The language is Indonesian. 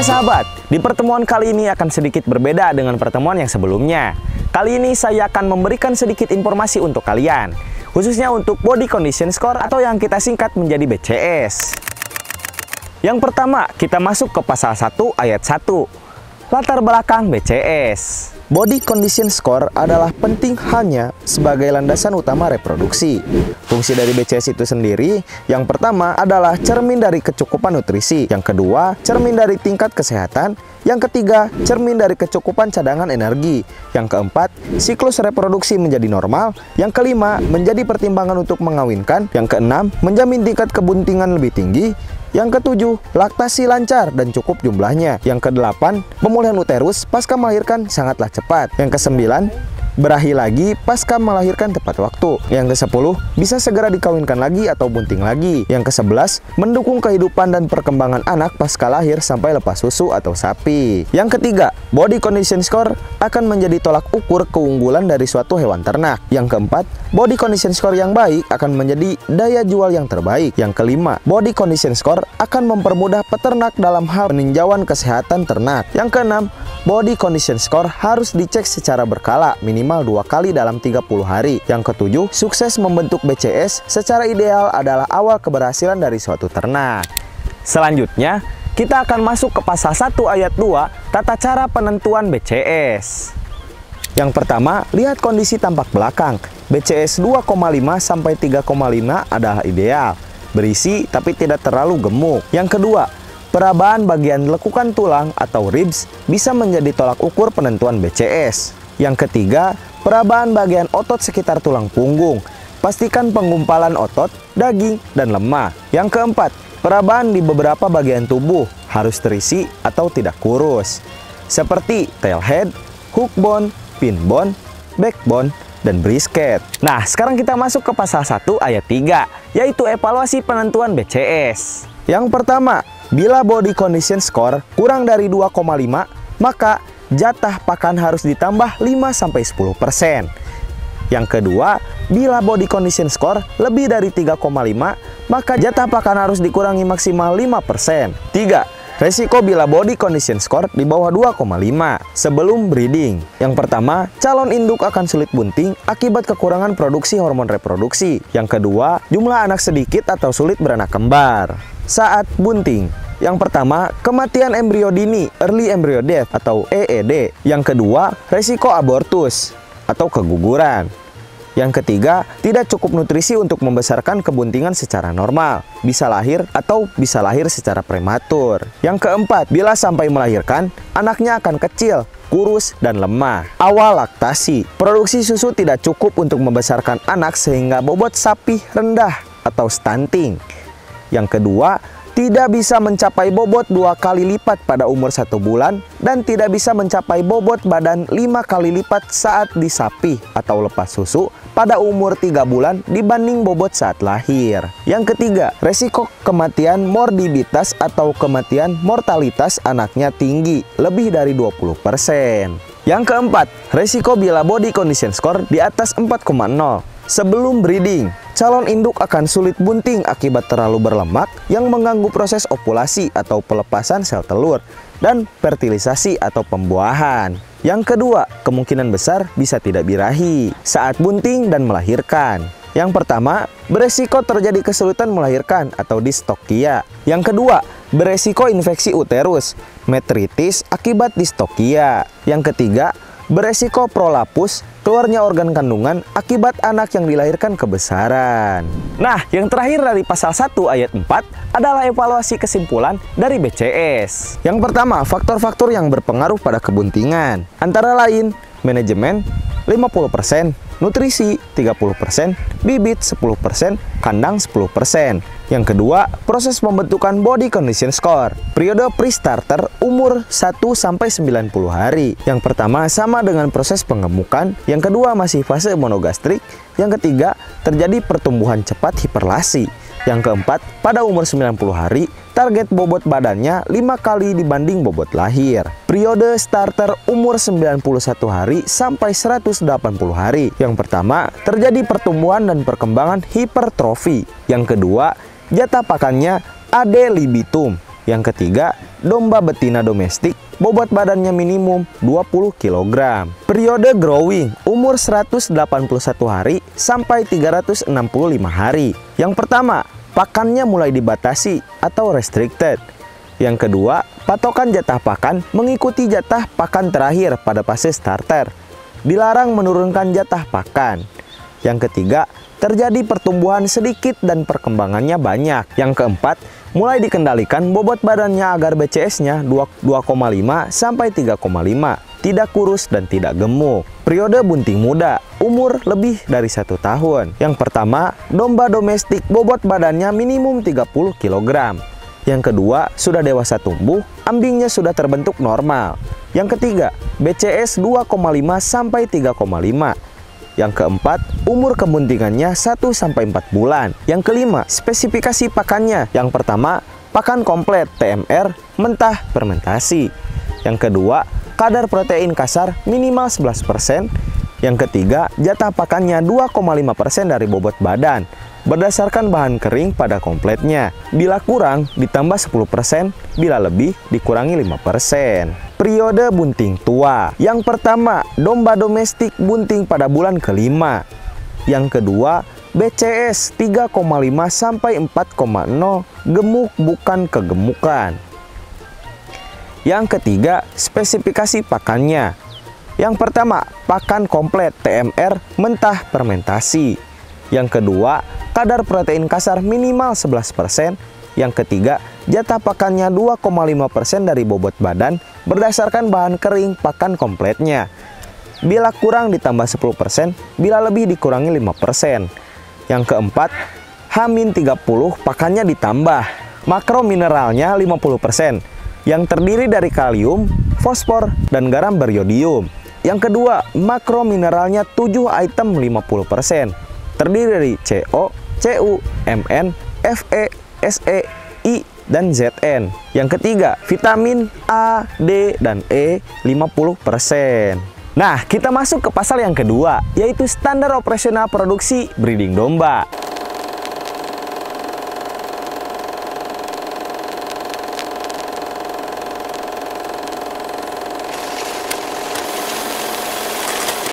Oke sahabat, di pertemuan kali ini akan sedikit berbeda dengan pertemuan yang sebelumnya. Kali ini saya akan memberikan sedikit informasi untuk kalian, khususnya untuk Body Condition Score atau yang kita singkat menjadi BCS. Yang pertama, kita masuk ke pasal 1 ayat 1. Latar belakang BCS. Body Condition Score adalah penting hanya sebagai landasan utama reproduksi. Fungsi dari BCS itu sendiri, yang pertama adalah cermin dari kecukupan nutrisi, yang kedua, cermin dari tingkat kesehatan, yang ketiga, cermin dari kecukupan cadangan energi, yang keempat, siklus reproduksi menjadi normal, yang kelima, menjadi pertimbangan untuk mengawinkan, yang keenam, menjamin tingkat kebuntingan lebih tinggi, yang ketujuh, laktasi lancar dan cukup jumlahnya. Yang kedelapan, pemulihan uterus pasca melahirkan sangatlah cepat. Yang kesembilan, berahi lagi pasca melahirkan tepat waktu. Yang kesepuluh, bisa segera dikawinkan lagi atau bunting lagi. Yang kesebelas, mendukung kehidupan dan perkembangan anak pasca lahir sampai lepas susu atau sapi. Yang ketiga, Body Condition Score akan menjadi tolak ukur keunggulan dari suatu hewan ternak. Yang keempat, Body Condition Score yang baik akan menjadi daya jual yang terbaik. Yang kelima, Body Condition Score akan mempermudah peternak dalam hal peninjauan kesehatan ternak. Yang keenam, Body Condition Score harus dicek secara berkala minimal 2 kali dalam 30 hari. Yang ketujuh, sukses membentuk BCS secara ideal adalah awal keberhasilan dari suatu ternak. Selanjutnya, kita akan masuk ke pasal 1 ayat 2, tata cara penentuan BCS. Yang pertama, lihat kondisi tampak belakang. BCS 2,5 sampai 3,5 adalah ideal, berisi tapi tidak terlalu gemuk. Yang kedua, perabaan bagian lekukan tulang atau ribs bisa menjadi tolak ukur penentuan BCS. Yang ketiga, perabaan bagian otot sekitar tulang punggung. Pastikan penggumpalan otot, daging, dan lemak. Yang keempat, perabaan di beberapa bagian tubuh harus terisi atau tidak kurus, seperti tail head, hook bone, pin bone, backbone, dan brisket. Nah, sekarang kita masuk ke pasal 1 ayat 3, yaitu evaluasi penentuan BCS. Yang pertama, bila Body Condition Score kurang dari 2,5, maka jatah pakan harus ditambah 5-10%. Yang kedua, bila Body Condition Score lebih dari 3,5, maka jatah pakan harus dikurangi maksimal 5%. 3. Resiko bila Body Condition Score di bawah 2,5 sebelum breeding. Yang pertama, calon induk akan sulit bunting akibat kekurangan produksi hormon reproduksi. Yang kedua, jumlah anak sedikit atau sulit beranak kembar saat bunting. Yang pertama, kematian embrio dini, early embryo death atau EED. Yang kedua, resiko abortus atau keguguran. Yang ketiga, tidak cukup nutrisi untuk membesarkan kebuntingan secara normal, bisa lahir atau bisa lahir secara prematur. Yang keempat, bila sampai melahirkan, anaknya akan kecil, kurus, dan lemah. Awal laktasi, produksi susu tidak cukup untuk membesarkan anak sehingga bobot sapi rendah atau stunting. Yang kedua, tidak bisa mencapai bobot 2 kali lipat pada umur 1 bulan dan tidak bisa mencapai bobot badan 5 kali lipat saat disapi atau lepas susu pada umur 3 bulan dibanding bobot saat lahir. Yang ketiga, resiko kematian morbiditas atau kematian mortalitas anaknya tinggi, lebih dari 20%. Yang keempat, resiko bila Body Condition Score di atas 4,0 sebelum breeding. Calon induk akan sulit bunting akibat terlalu berlemak yang mengganggu proses ovulasi atau pelepasan sel telur dan fertilisasi atau pembuahan. Yang kedua, kemungkinan besar bisa tidak birahi saat bunting dan melahirkan. Yang pertama, beresiko terjadi kesulitan melahirkan atau distokia. Yang kedua, beresiko infeksi uterus, metritis akibat distokia. Yang ketiga, beresiko prolapus, keluarnya organ kandungan akibat anak yang dilahirkan kebesaran. Nah, yang terakhir dari pasal 1 ayat 4 adalah evaluasi kesimpulan dari BCS. Yang pertama, faktor-faktor yang berpengaruh pada kebuntingan. Antara lain, manajemen 50%, nutrisi 30%, bibit 10%, kandang 10%. Yang kedua, proses pembentukan Body Condition Score. Periode pre-starter umur 1-90 hari. Yang pertama sama dengan proses pengemukan, yang kedua masih fase monogastrik, yang ketiga terjadi pertumbuhan cepat hiperlasi. Yang keempat, pada umur 90 hari, target bobot badannya 5 kali dibanding bobot lahir. Periode starter umur 91 hari sampai 180 hari. Yang pertama, terjadi pertumbuhan dan perkembangan hipertrofi. Yang kedua, jatah pakannya ad libitum. Yang ketiga, domba betina domestik, bobot badannya minimum 20 kg. Periode growing, umur 181 hari sampai 365 hari. Yang pertama, pakannya mulai dibatasi atau restricted. Yang kedua, patokan jatah pakan mengikuti jatah pakan terakhir pada fase starter. Dilarang menurunkan jatah pakan. Yang ketiga, terjadi pertumbuhan sedikit dan perkembangannya banyak. Yang keempat, mulai dikendalikan bobot badannya agar BCS-nya 2,5 sampai 3,5, tidak kurus dan tidak gemuk. Periode bunting muda, umur lebih dari 1 tahun. Yang pertama, domba domestik bobot badannya minimum 30 kg. Yang kedua, sudah dewasa tumbuh, ambingnya sudah terbentuk normal. Yang ketiga, BCS 2,5 sampai 3,5. Yang keempat, umur kebuntingannya 1-4 bulan. Yang kelima, spesifikasi pakannya. Yang pertama, pakan komplit TMR mentah fermentasi. Yang kedua, kadar protein kasar minimal 11%. Yang ketiga, jatah pakannya 2,5% dari bobot badan berdasarkan bahan kering pada kompletnya. Bila kurang, ditambah 10%, bila lebih, dikurangi 5%. Periode bunting tua. Yang pertama, domba domestik bunting pada bulan kelima. Yang kedua, BCS 3,5 sampai 4,0, gemuk bukan kegemukan. Yang ketiga, spesifikasi pakannya. Yang pertama, pakan komplit TMR mentah fermentasi. Yang kedua, kadar protein kasar minimal 11%. Yang ketiga, jatah pakannya 2,5% dari bobot badan berdasarkan bahan kering pakan kompletnya. Bila kurang ditambah 10%, bila lebih dikurangi 5%. Yang keempat, H-30 pakannya ditambah. Makro mineralnya 50%, yang terdiri dari kalium, fosfor, dan garam beriodium. Yang kedua, makro mineralnya 7 item 50%. Terdiri dari CO, Cu, Mn, Fe, Se, I, dan Zn. Yang ketiga, vitamin A, D, dan E 50%. Nah, kita masuk ke pasal yang kedua, yaitu standar operasional produksi breeding domba.